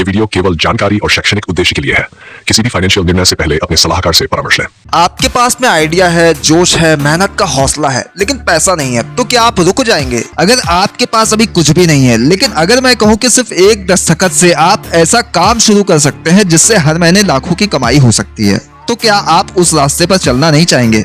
Video केवल जानकारी और शैक्षणिक उद्देश्य के लिए है। किसी भी फाइनेंशियल निर्णय से पहले अपने सलाहकार से परामर्श लें। आपके पास में आइडिया है, जोश है, मेहनत का हौसला है, लेकिन पैसा नहीं है, तो क्या आप रुक जाएंगे? अगर आपके पास अभी कुछ भी नहीं है, लेकिन अगर मैं कहूँ कि सिर्फ एक दस्तखत से आप ऐसा काम शुरू कर सकते हैं जिससे हर महीने लाखों की कमाई हो सकती है, तो क्या आप उस रास्ते पर चलना नहीं चाहेंगे?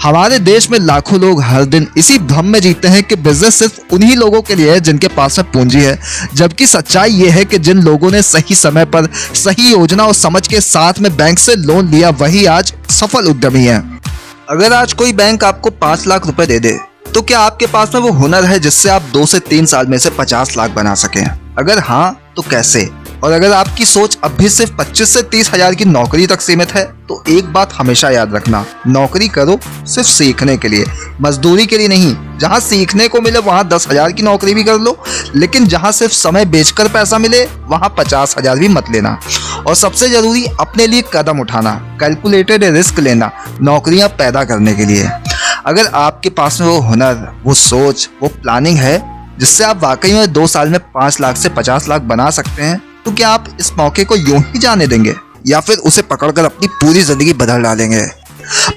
हमारे देश में लाखों लोग हर दिन इसी भ्रम में जीते हैं कि बिजनेस सिर्फ उन्हीं लोगों के लिए है जिनके पास में पूंजी है, जबकि सच्चाई ये है कि जिन लोगों ने सही समय पर सही योजना और समझ के साथ में बैंक से लोन लिया, वही आज सफल उद्यमी है। अगर आज कोई बैंक आपको 5 लाख रुपए दे दे, तो क्या आपके पास में वो हुनर है जिससे आप 2 से 3 साल में से 50 लाख बना सकें? अगर हाँ, तो कैसे? और अगर आपकी सोच अब भी सिर्फ 25 से 30 हजार की नौकरी तक सीमित है, तो एक बात हमेशा याद रखना, नौकरी करो सिर्फ सीखने के लिए, मजदूरी के लिए नहीं। जहां सीखने को मिले वहां 10 हजार की नौकरी भी कर लो, लेकिन जहां सिर्फ समय बेचकर पैसा मिले वहां 50 हजार भी मत लेना। और सबसे जरूरी, अपने लिए कदम उठाना, कैलकुलेटेड रिस्क लेना, नौकरियां पैदा करने के लिए। अगर आपके पास में वो हुनर, वो सोच, वो प्लानिंग है जिससे आप वाकई में 2 साल में 5 लाख से 50 लाख बना सकते हैं, तो क्या आप इस मौके को यूं ही जाने देंगे या फिर उसे पकड़कर अपनी पूरी जिंदगी बदल डालेंगे?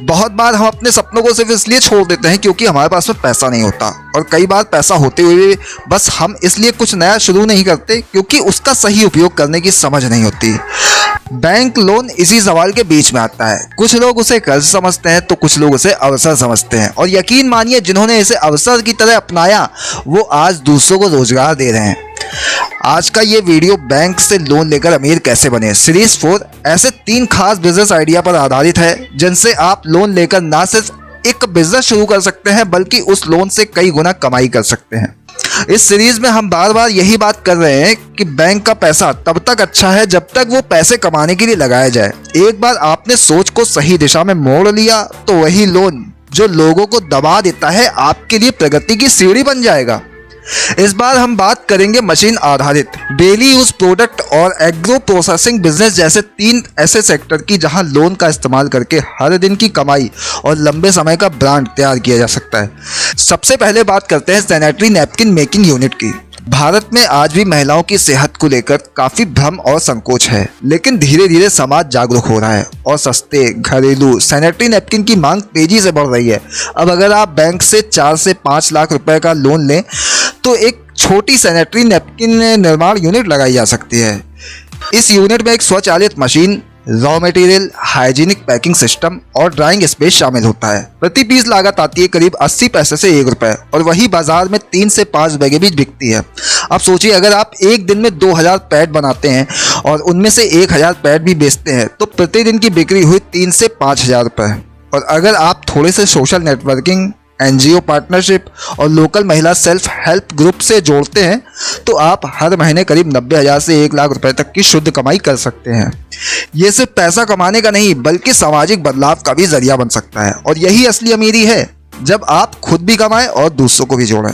बहुत बार हम अपने सपनों को सिर्फ इसलिए छोड़ देते हैं क्योंकि हमारे पास में पैसा नहीं होता, और कई बार पैसा होते हुए बस हम इसलिए कुछ नया शुरू नहीं करते क्योंकि उसका सही उपयोग करने की समझ नहीं होती। बैंक लोन इसी सवाल के बीच में आता है। कुछ लोग उसे कर्ज समझते हैं तो कुछ लोग उसे अवसर समझते हैं, और यकीन मानिए जिन्होंने इसे अवसर की तरह अपनाया वो आज दूसरों को रोजगार दे रहे हैं। आज का ये वीडियो बैंक से लोन लेकर अमीर कैसे बने सीरीज 4 ऐसे 3 खास बिजनेस आइडिया पर आधारित है जिनसे आप लोन लेकर ना सिर्फ एक बिजनेस शुरू कर सकते हैं बल्कि उस लोन से कई गुना कमाई कर सकते हैं। इस सीरीज में हम बार बार यही बात कर रहे हैं कि बैंक का पैसा तब तक अच्छा है जब तक वो पैसे कमाने के लिए लगाया जाए। एक बार आपने सोच को सही दिशा में मोड़ लिया तो वही लोन जो लोगों को दबा देता है आपके लिए प्रगति की सीढ़ी बन जाएगा। इस बार हम बात करेंगे मशीन आधारित, डेली यूज प्रोडक्ट और एग्रो प्रोसेसिंग बिजनेस जैसे 3 ऐसे सेक्टर की जहां लोन का इस्तेमाल करके हर दिन की कमाई और लंबे समय का ब्रांड तैयार किया जा सकता है। सबसे पहले बात करते हैं सैनिटरी नैपकिन मेकिंग यूनिट की। भारत में आज भी महिलाओं की सेहत को लेकर काफी भ्रम और संकोच है, लेकिन धीरे धीरे समाज जागरूक हो रहा है और सस्ते घरेलू सैनिटरी नैपकिन की मांग तेजी से बढ़ रही है। अब अगर आप बैंक से 4 से 5 लाख रुपए का लोन लें तो एक छोटी सैनिटरी नैपकिन निर्माण यूनिट लगाई जा सकती है। इस यूनिट में एक स्वचालित machine, raw material, hygienic packing system और ड्राइंग स्पेस शामिल होता है। प्रति पीस लागत आती है करीब 80 पैसे से 1 रुपए, और वही बाजार में 3 से 5 रुपए के बीच बिकती है। अब सोचिए, अगर आप एक दिन में 2000 पैड बनाते हैं और उनमें से 1000 पैड भी बेचते हैं तो प्रतिदिन की बिक्री हुई 3 से 5000 रुपए। और अगर आप थोड़े से सोशल नेटवर्किंग, एनजीओ पार्टनरशिप और लोकल महिला सेल्फ हेल्प ग्रुप से जोड़ते हैं तो आप हर महीने करीब 90,000 से 1 लाख रुपए तक की शुद्ध कमाई कर सकते हैं। ये सिर्फ पैसा कमाने का नहीं बल्कि सामाजिक बदलाव का भी जरिया बन सकता है, और यही असली अमीरी है, जब आप खुद भी कमाएं और दूसरों को भी जोड़ें।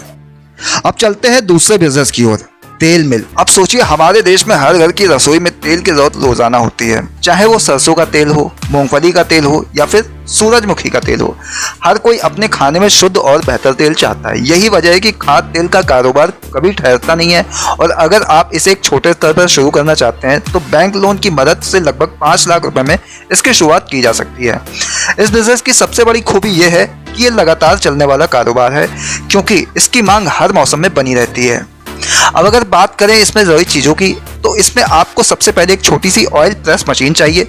अब चलते हैं दूसरे बिजनेस की ओर, तेल मिल। अब सोचिए, हमारे देश में हर घर की रसोई में तेल की जरूरत रोजाना होती है, चाहे वो सरसों का तेल हो, मूंगफली का तेल हो या फिर सूरजमुखी का तेल हो। हर कोई अपने खाने में शुद्ध और बेहतर तेल चाहता है। यही वजह है कि खाद्य तेल का कारोबार कभी ठहरता नहीं है, और अगर आप इसे एक छोटे स्तर पर शुरू करना चाहते हैं तो बैंक लोन की मदद से लगभग 5 लाख रुपए में इसकी शुरुआत की जा सकती है। इस बिजनेस की सबसे बड़ी खूबी यह है कि ये लगातार चलने वाला कारोबार है क्योंकि इसकी मांग हर मौसम में बनी रहती है। अब अगर बात करें इसमें जरूरी चीज़ों की, तो इसमें आपको सबसे पहले एक छोटी सी ऑयल प्रेस मशीन चाहिए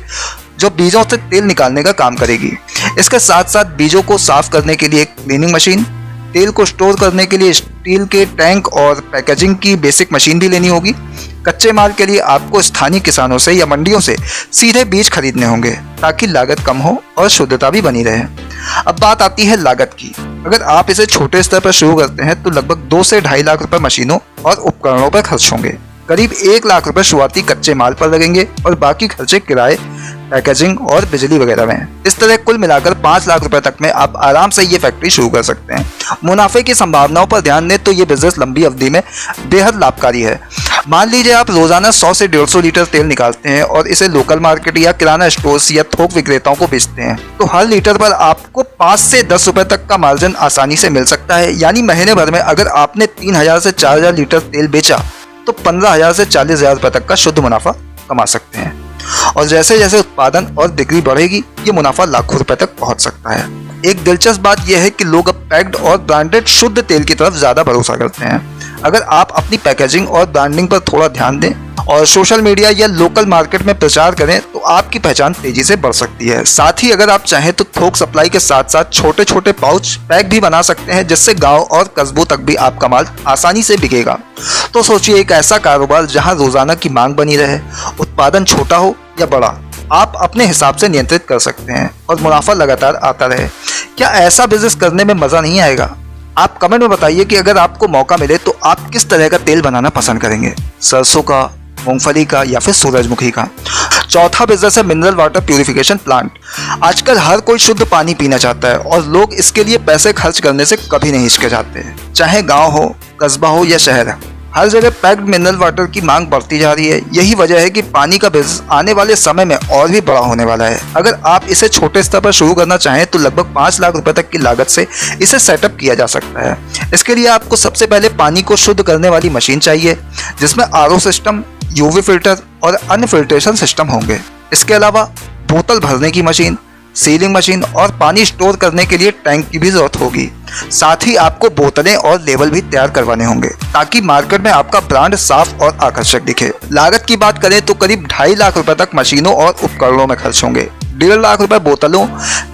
जो बीजों से तेल निकालने का काम करेगी। इसके साथ साथ बीजों को साफ करने के लिए एक क्लीनिंग मशीन, तेल को स्टोर करने के लिए स्टील के टैंक और पैकेजिंग की बेसिक मशीन भी लेनी होगी। कच्चे माल के लिए आपको स्थानीय किसानों से या मंडियों से सीधे बीज खरीदने होंगे ताकि लागत कम हो और शुद्धता भी बनी रहे। अब बात आती है लागत की। अगर आप इसे छोटे स्तर पर शुरू करते हैं तो लगभग 2 से 2.5 लाख रुपए मशीनों और उपकरणों पर खर्च होंगे। करीब 1 लाख रुपए शुरुआती कच्चे माल पर लगेंगे और बाकी खर्चे किराए, पैकेजिंग और बिजली वगैरह में। इस तरह कुल मिलाकर 5 लाख रुपए तक में आप आराम से ये फैक्ट्री शुरू कर सकते हैं। मुनाफे की संभावनाओं पर ध्यान दें तो ये बिजनेस लंबी अवधि में बेहद लाभकारी है। मान लीजिए आप रोजाना 100 से 150 लीटर तेल निकालते हैं और इसे लोकल मार्केट या किराना स्टोर्स या थोक विक्रेताओं को बेचते हैं, तो हर लीटर पर आपको 5 से 10 रुपए तक का मार्जिन आसानी से मिल सकता है। यानी महीने भर में अगर आपने 3000 से 4000 लीटर तेल बेचा तो 15,000 से 40,000 रुपए तक का शुद्ध मुनाफा कमा सकते हैं। और जैसे जैसे उत्पादन और बिक्री बढ़ेगी ये मुनाफा लाखों रुपए तक पहुंच सकता है। एक दिलचस्प बात यह है कि लोग अब पैक्ड और ब्रांडेड शुद्ध तेल की तरफ ज्यादा भरोसा करते हैं। अगर आप अपनी पैकेजिंग और ब्रांडिंग पर थोड़ा ध्यान दें और सोशल मीडिया या लोकल मार्केट में प्रचार करें तो आपकी पहचान तेजी से बढ़ सकती है। साथ ही अगर आप चाहें तो थोक सप्लाई के साथ साथ छोटे छोटे पाउच पैक भी बना सकते हैं, जिससे गांव और कस्बों तक भी आपका माल आसानी से बिकेगा। तो सोचिए, एक ऐसा कारोबार जहां रोजाना की मांग बनी रहे, उत्पादन छोटा हो या बड़ा, आप अपने हिसाब से नियंत्रित कर सकते हैं और मुनाफा लगातार आता रहे। क्या ऐसा बिजनेस करने में मजा नहीं आएगा? आप कमेंट में बताइए कि अगर आपको मौका मिले तो आप किस तरह का तेल बनाना पसंद करेंगे, सरसों का, मूंगफली का या फिर सूरजमुखी का। चौथा बिजनेस है मिनरल वाटर प्यूरिफिकेशन प्लांट। आजकल हर कोई शुद्ध पानी पीना चाहता है और लोग इसके लिए पैसे खर्च करने से कभी नहीं हिचकिचाते। चाहे गांव हो, कस्बा हो या शहर, हर जगह पैक्ड मिनरल वाटर की मांग बढ़ती जा रही है। यही वजह है कि पानी का बिजनेस आने वाले समय में और भी बड़ा होने वाला है। अगर आप इसे छोटे स्तर पर शुरू करना चाहें तो लगभग 5 लाख रुपए तक की लागत से इसे सेटअप किया जा सकता है। इसके लिए आपको सबसे पहले पानी को शुद्ध करने वाली मशीन चाहिए, जिसमें आरओ सिस्टम, यूवी फिल्टर और अन्य फिल्ट्रेशन सिस्टम होंगे। इसके अलावा बोतल भरने की मशीन, सीलिंग मशीन और पानी स्टोर करने के लिए टैंक की भी जरूरत होगी। साथ ही आपको बोतलें और लेबल भी तैयार करवाने होंगे ताकि मार्केट में आपका ब्रांड साफ और आकर्षक दिखे। लागत की बात करें तो करीब 2.5 लाख रुपए तक मशीनों और उपकरणों में खर्च होंगे। 1.5 लाख रुपए बोतलों,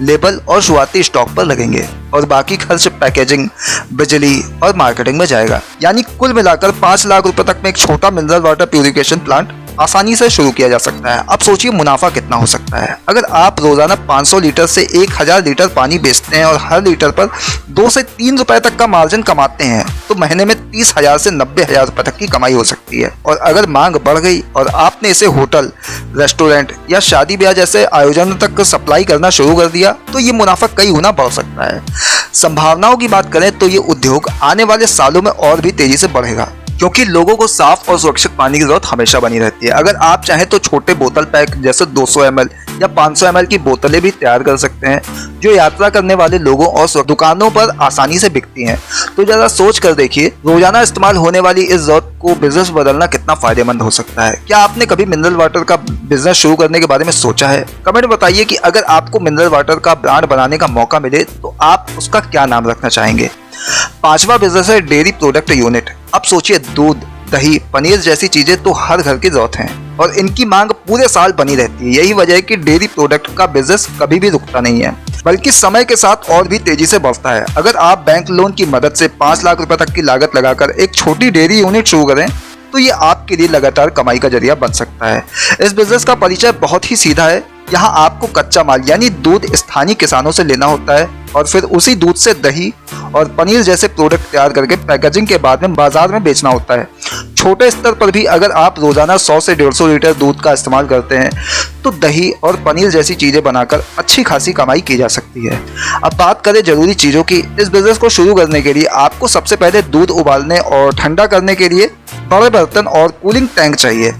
लेबल और शुरुआती स्टॉक पर लगेंगे और बाकी खर्च पैकेजिंग, बिजली और मार्केटिंग में जाएगा। यानी कुल मिलाकर 5 लाख रुपए तक में एक छोटा मिनरल वाटर प्यूरिफिकेशन प्लांट आसानी से शुरू किया जा सकता है। अब सोचिए मुनाफा कितना हो सकता है। अगर आप रोजाना 500 लीटर से 1000 लीटर पानी बेचते हैं और हर लीटर पर 2 से 3 रुपए तक का मार्जिन कमाते हैं तो महीने में 30,000 से 90,000 रुपए तक की कमाई हो सकती है। और अगर मांग बढ़ गई और आपने इसे होटल, रेस्टोरेंट या शादी ब्याह जैसे आयोजनों तक सप्लाई करना शुरू कर दिया तो ये मुनाफा कई गुना बढ़ सकता है। संभावनाओं की बात करें तो ये उद्योग आने वाले सालों में और भी तेजी से बढ़ेगा, क्योंकि लोगों को साफ और सुरक्षित पानी की जरूरत हमेशा बनी रहती है। अगर आप चाहें तो छोटे बोतल पैक जैसे 200 ml या 500 ml की बोतलें भी तैयार कर सकते हैं, जो यात्रा करने वाले लोगों और दुकानों पर आसानी से बिकती हैं। तो जरा सोच कर देखिए, रोजाना इस्तेमाल होने वाली इस जरूरत को बिजनेस बदलना कितना फायदेमंद हो सकता है। क्या आपने कभी मिनरल वाटर का बिजनेस शुरू करने के बारे में सोचा है? कमेंट में बताइए कि अगर आपको मिनरल वाटर का ब्रांड बनाने का मौका मिले तो आप उसका क्या नाम रखना चाहेंगे। 5वां बिजनेस है डेयरी प्रोडक्ट यूनिट। अब सोचिए, दूध, दही, पनीर जैसी चीजें तो हर घर की जरूरत हैं और इनकी मांग पूरे साल बनी रहती है। यही वजह है कि डेयरी प्रोडक्ट का बिजनेस कभी भी रुकता नहीं है, बल्कि समय के साथ और भी तेजी से बढ़ता है। अगर आप बैंक लोन की मदद से 5 लाख रुपए तक की लागत लगाकर एक छोटी डेयरी यूनिट शुरू करें तो ये आपके लिए लगातार कमाई का जरिया बन सकता है। इस बिजनेस का परिचय बहुत ही सीधा है। यहाँ आपको कच्चा माल यानी दूध स्थानीय किसानों से लेना होता है और फिर उसी दूध से दही और पनीर जैसे प्रोडक्ट तैयार करके पैकेजिंग के बाद में बाजार में बेचना होता है। छोटे स्तर पर भी अगर आप रोजाना 100 से 150 लीटर दूध का इस्तेमाल करते हैं तो दही और पनीर जैसी चीजें बनाकर अच्छी खासी कमाई की जा सकती है। अब बात करें जरूरी चीजों की। इस बिजनेस को शुरू करने के लिए आपको सबसे पहले दूध उबालने और ठंडा करने के लिए बड़े बर्तन और कूलिंग टैंक चाहिए।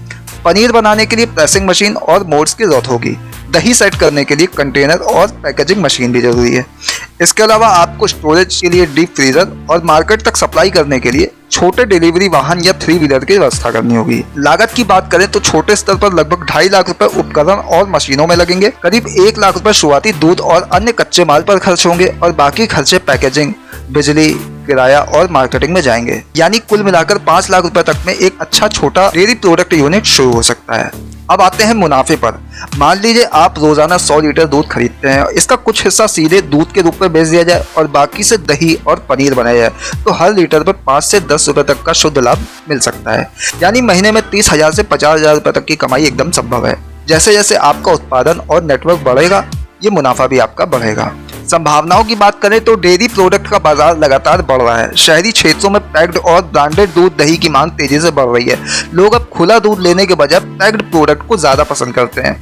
पनीर बनाने के लिए प्रेसिंग मशीन और मोड्स की जरूरत होगी। दही सेट करने के लिए कंटेनर और पैकेजिंग मशीन भी जरूरी है। इसके अलावा आपको स्टोरेज के लिए डीप फ्रीजर और मार्केट तक सप्लाई करने के लिए छोटे डिलीवरी वाहन या 3 व्हीलर की व्यवस्था करनी होगी। लागत की बात करें तो छोटे स्तर पर लगभग 2.5 लाख रुपए उपकरण और मशीनों में लगेंगे। करीब 1 लाख रुपए शुरुआती दूध और अन्य कच्चे माल पर खर्च होंगे और बाकी खर्चे पैकेजिंग, बिजली, किराया और मार्केटिंग में जाएंगे। यानी कुल मिलाकर 5 लाख रुपए तक में एक अच्छा छोटा डेयरी प्रोडक्ट यूनिट शुरू हो सकता है। अब आते हैं मुनाफे पर। मान लीजिए आप रोजाना 100 लीटर दूध खरीदते हैं, इसका कुछ हिस्सा सीधे दूध के रूप में बेच दिया जाए और बाकी से दही और पनीर बनाया जाए तो हर लीटर पर 5 से 10 रुपए तक का शुद्ध लाभ मिल सकता है। यानी महीने में 30,000 से 50,000 रुपए तक की कमाई एकदम संभव है। जैसे जैसे आपका उत्पादन और नेटवर्क बढ़ेगा ये मुनाफा भी आपका बढ़ेगा। संभावनाओं की बात करें तो डेयरी प्रोडक्ट का बाजार लगातार बढ़ रहा है। शहरी क्षेत्रों में पैक्ड और ब्रांडेड दूध दही की मांग तेजी से बढ़ रही है। लोग अब खुला दूध लेने के बजाय पैक्ड प्रोडक्ट को ज्यादा पसंद करते हैं।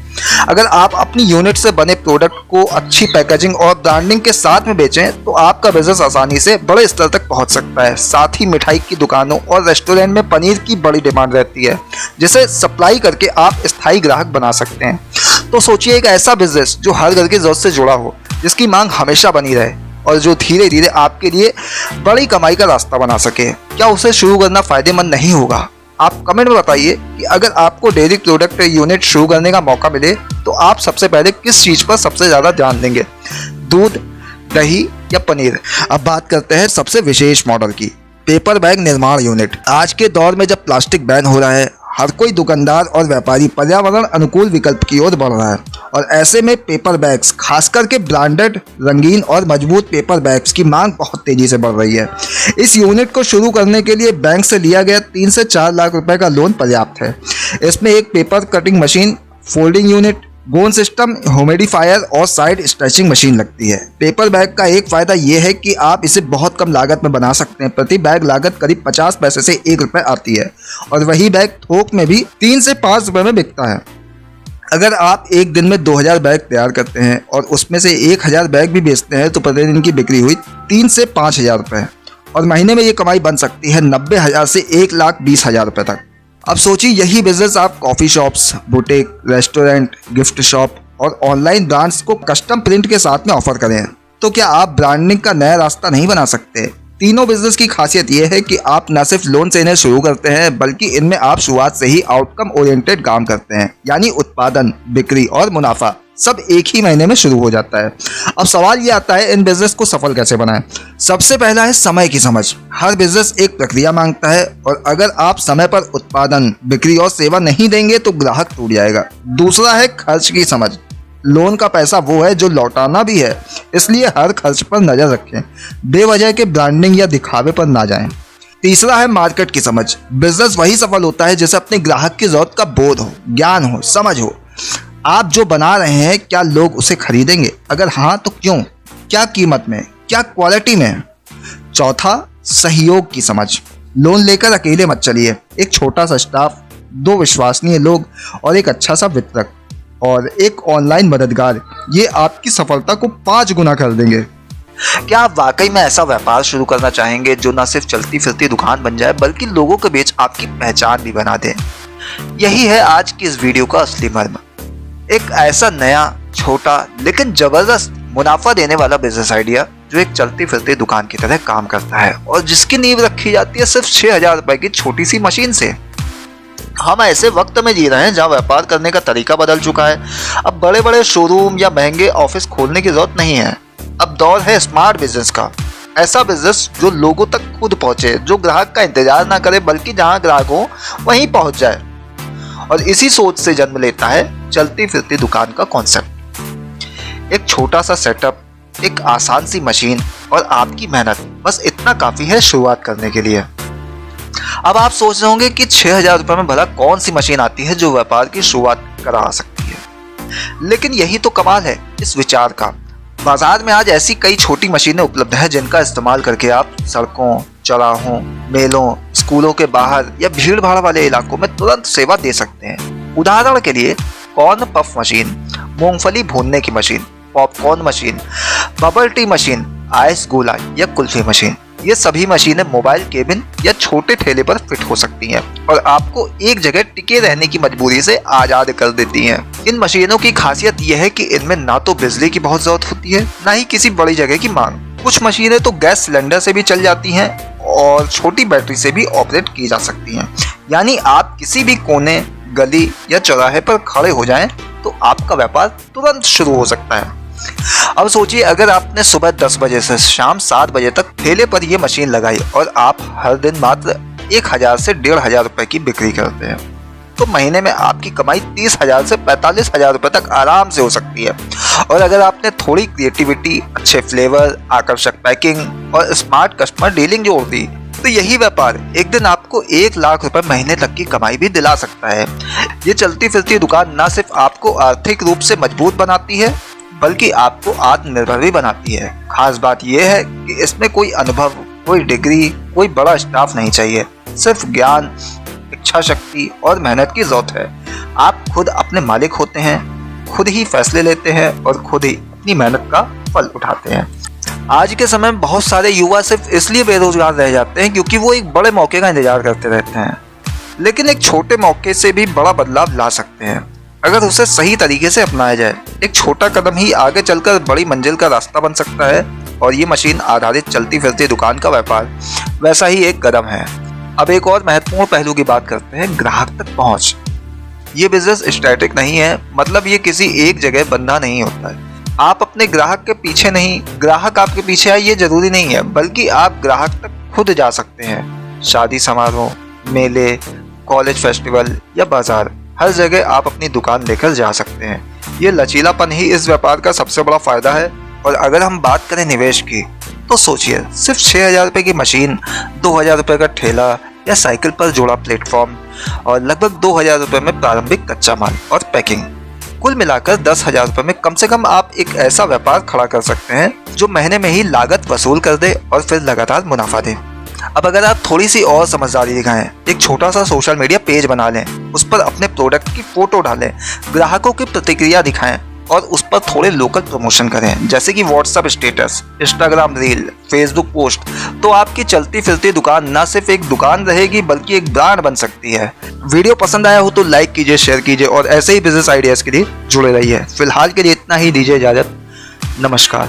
अगर आप अपनी यूनिट से बने प्रोडक्ट को अच्छी पैकेजिंग और ब्रांडिंग के साथ में बेचें तो आपका बिजनेस आसानी से बड़े स्तर तक पहुंच सकता है। साथ ही मिठाई की दुकानों और रेस्टोरेंट में पनीर की बड़ी डिमांड रहती है, जिसे सप्लाई करके आप स्थायी ग्राहक बना सकते हैं। तो सोचिए, एक ऐसा बिजनेस जो हर घर की जरूरत से जुड़ा हो, जिसकी मांग हमेशा बनी रहे और जो धीरे धीरे आपके लिए बड़ी कमाई का रास्ता बना सके। क्या उसे शुरू करना फायदेमंद नहीं होगा? आप कमेंट में बताइए कि अगर आपको डेयरी प्रोडक्ट यूनिट शुरू करने का मौका मिले तो आप सबसे पहले किस चीज पर सबसे ज्यादा ध्यान देंगे, दूध, दही या पनीर। अब बात करते हैं सबसे विशेष मॉडल की, पेपर बैग निर्माण यूनिट। आज के दौर में जब प्लास्टिक बैन हो रहा है, हर कोई दुकानदार और व्यापारी पर्यावरण अनुकूल विकल्प की ओर बढ़ रहा है और ऐसे में पेपर बैग्स, खास करके ब्रांडेड, रंगीन और मजबूत पेपर बैग्स की मांग बहुत तेजी से बढ़ रही है। इस यूनिट को शुरू करने के लिए बैंक से लिया गया 3 से 4 लाख रुपए का लोन पर्याप्त है। इसमें एक paper cutting machine, folding unit, गोन सिस्टम, ह्यूमिडिफायर और साइड स्ट्रेचिंग मशीन लगती है। पेपर बैग का एक फायदा यह है कि आप इसे बहुत कम लागत में बना सकते हैं। प्रति बैग लागत करीब 50 पैसे से 1 रुपए आती है और वही बैग थोक में भी 3 से 5 रुपए में बिकता है। अगर आप एक दिन में 2000 बैग तैयार करते हैं और उसमें से 1000 बैग भी बेचते हैं तो प्रतिदिन की बिक्री हुई 3 से 5000 रुपए और महीने में ये कमाई बन सकती है 90,000 से 1,20,000 रुपए तक। अब सोचिए, यही बिजनेस आप coffee shops, boutique, restaurant, gift shop और ऑनलाइन ब्रांड्स को कस्टम प्रिंट के साथ में ऑफर करें तो क्या आप ब्रांडिंग का नया रास्ता नहीं बना सकते? तीनों बिजनेस की खासियत यह है कि आप न सिर्फ लोन से इन्हें शुरू करते हैं बल्कि इनमें आप शुरुआत से ही आउटकम ओरिएंटेड काम करते हैं, यानी उत्पादन, बिक्री और मुनाफा सब एक ही महीने में शुरू हो जाता है। अब सवाल ये आता है, इन बिजनेस को सफल कैसे बनाएं? सबसे पहला है समय की समझ। हर बिजनेस एक प्रक्रिया मांगता है और अगर आप समय पर उत्पादन, बिक्री और सेवा नहीं देंगे तो ग्राहक टूट जाएगा। दूसरा है खर्च की समझ। लोन का पैसा वो है जो लौटाना भी है, इसलिए हर खर्च पर नजर रखें, बेवजह के ब्रांडिंग या दिखावे पर ना जाएं। तीसरा है मार्केट की समझ। बिजनेस वही सफल होता है जिसे अपने ग्राहक की जरूरत का बोध हो, ज्ञान हो, समझ हो। आप जो बना रहे हैं क्या लोग उसे खरीदेंगे? अगर हाँ तो क्यों, क्या कीमत में, क्या क्वालिटी में? चौथा, सहयोग की समझ। लोन लेकर अकेले मत चलिए। एक छोटा सा स्टाफ, 2 विश्वसनीय लोग और एक अच्छा सा वितरक और एक ऑनलाइन मददगार, ये आपकी सफलता को 5 गुना कर देंगे। क्या आप वाकई में ऐसा व्यापार शुरू करना चाहेंगे जो न सिर्फ चलती फिरती दुकान बन जाए बल्कि लोगों के बीच आपकी पहचान भी बना दे? यही है आज की इस वीडियो का असली मर्म। एक ऐसा नया, छोटा लेकिन जबरदस्त मुनाफा देने वाला बिजनेस आइडिया जो एक चलती फिरती दुकान की तरह काम करता है और जिसकी नींव रखी जाती है सिर्फ 6000 रुपए की छोटी सी मशीन से। हम ऐसे वक्त में जी रहे हैं जहां व्यापार करने का तरीका बदल चुका है। अब बड़े बड़े शोरूम या महंगे ऑफिस खोलने की जरूरत नहीं है। अब दौर है स्मार्ट बिजनेस का। ऐसा बिजनेस जो लोगों तक खुद पहुंचे, जो ग्राहक का इंतजार ना करे बल्कि जहां ग्राहक हो वहीं पहुंच जाए। और इसी सोच से जन्म लेता है चलती फिरती दुकान का कॉन्सेप्ट। एक छोटा सा सेटअप, एक आसान सी मशीन और आपकी मेहनत, बस इतना काफी है शुरुआत करने के लिए। अब आप सोच रहे होंगे कि 6000 रुपए में भला कौन सी मशीन आती है जो व्यापार की शुरुआत करा सकती है। लेकिन यही तो कमाल है इस विचार का। बाजार में आज ऐसी कई छोटी मशीनें उपलब्ध हैं जिनका इस्तेमाल करके आप सड़कों, चौराहों, मेलों, स्कूलों के बाहर या भीड़ भाड़ वाले इलाकों में तुरंत सेवा दे सकते हैं। उदाहरण के लिए कॉर्न पफ मशीन, मूंगफली भूनने की machine, popcorn machine, bubble tea machine, ice गोला या कुल्फी मशीन, ये सभी मशीनें मोबाइल केबिन या छोटे ठेले पर फिट हो सकती हैं और आपको एक जगह टिके रहने की मजबूरी से आजाद कर देती हैं। इन मशीनों की खासियत यह है कि इनमें ना तो बिजली की बहुत जरूरत होती है, ना ही किसी बड़ी जगह की मांग। कुछ मशीनें तो गैस सिलेंडर से भी चल जाती हैं और छोटी बैटरी से भी ऑपरेट की जा सकती हैं। यानी आप किसी भी कोने, गली या चौराहे पर खड़े हो जाएं तो आपका व्यापार तुरंत शुरू हो सकता है। अब सोचिए, अगर आपने सुबह 10 बजे से शाम 7 बजे तक ठेले पर यह मशीन लगाई और आप हर दिन मात्र 1000 से 1500 रुपए की बिक्री करते हैं तो महीने में आपकी कमाई 30,000 से 45,000 रुपए तक आराम से हो सकती है। और अगर आपने थोड़ी क्रिएटिविटी, अच्छे फ्लेवर, आकर्षक पैकिंग और स्मार्ट कस्टमर डीलिंग जोड़ दी तो यही व्यापार एक दिन आपको 1 लाख रुपए महीने तक की कमाई भी दिला सकता है। ये चलती फिरती दुकान न सिर्फ आपको आर्थिक रूप से मजबूत बनाती है बल्कि आपको आत्मनिर्भर भी बनाती है। खास बात यह है कि इसमें कोई अनुभव, कोई डिग्री, कोई बड़ा स्टाफ नहीं चाहिए। सिर्फ ज्ञान, इच्छा शक्ति और मेहनत की जरूरत है। आप खुद अपने मालिक होते हैं, खुद ही फैसले लेते हैं और खुद ही अपनी मेहनत का फल उठाते हैं। आज के समय में बहुत सारे युवा सिर्फ इसलिए बेरोजगार रह जाते हैं क्योंकि वो एक बड़े मौके का इंतजार करते रहते हैं, लेकिन एक छोटे मौके से भी बड़ा बदलाव ला सकते हैं अगर उसे सही तरीके से अपनाया जाए। एक छोटा कदम ही आगे चलकर बड़ी मंजिल का रास्ता बन सकता है और ये मशीन आधारित चलती फिरती दुकान का व्यापार वैसा ही एक कदम है। अब एक और महत्वपूर्ण पहलू की बात करते हैं, ग्राहक तक पहुंच। ये बिजनेस स्टैटिक नहीं है, मतलब ये किसी एक जगह बंधा नहीं होता है। आप अपने ग्राहक के पीछे नहीं, ग्राहक आपके पीछे आए ये जरूरी नहीं है, बल्कि आप ग्राहक तक खुद जा सकते हैं। शादी समारोह, मेले, कॉलेज फेस्टिवल या बाजार, हर जगह आप अपनी दुकान लेकर जा सकते हैं। ये लचीलापन ही इस व्यापार का सबसे बड़ा फायदा है। और अगर हम बात करें निवेश की, तो सोचिए, सिर्फ 6,000 रुपए की मशीन, 2,000 रुपए का ठेला या साइकिल पर जोड़ा प्लेटफॉर्म और लगभग 2,000 रुपए में प्रारंभिक कच्चा माल और पैकिंग, कुल मिलाकर 10,000 रुपए में कम से कम आप एक ऐसा व्यापार खड़ा कर सकते हैं जो महीने में ही लागत वसूल कर दे और फिर लगातार मुनाफा दे। अब अगर आप थोड़ी सी और समझदारी दिखाएं, एक छोटा सा सोशल मीडिया पेज बना लें, उस पर अपने प्रोडक्ट की फोटो डालें, ग्राहकों की प्रतिक्रिया दिखाएं और उस पर थोड़े लोकल प्रमोशन करें, जैसे कि WhatsApp status, Instagram reel, Facebook post, तो आपकी चलती फिरती दुकान न सिर्फ एक दुकान रहेगी बल्कि एक ब्रांड बन सकती है। वीडियो पसंद आया हो तो लाइक कीजिए, शेयर कीजिए और ऐसे ही बिजनेस आइडियाज के लिए जुड़े रहिए। फिलहाल के लिए इतना ही, दीजिए इजाजत, नमस्कार।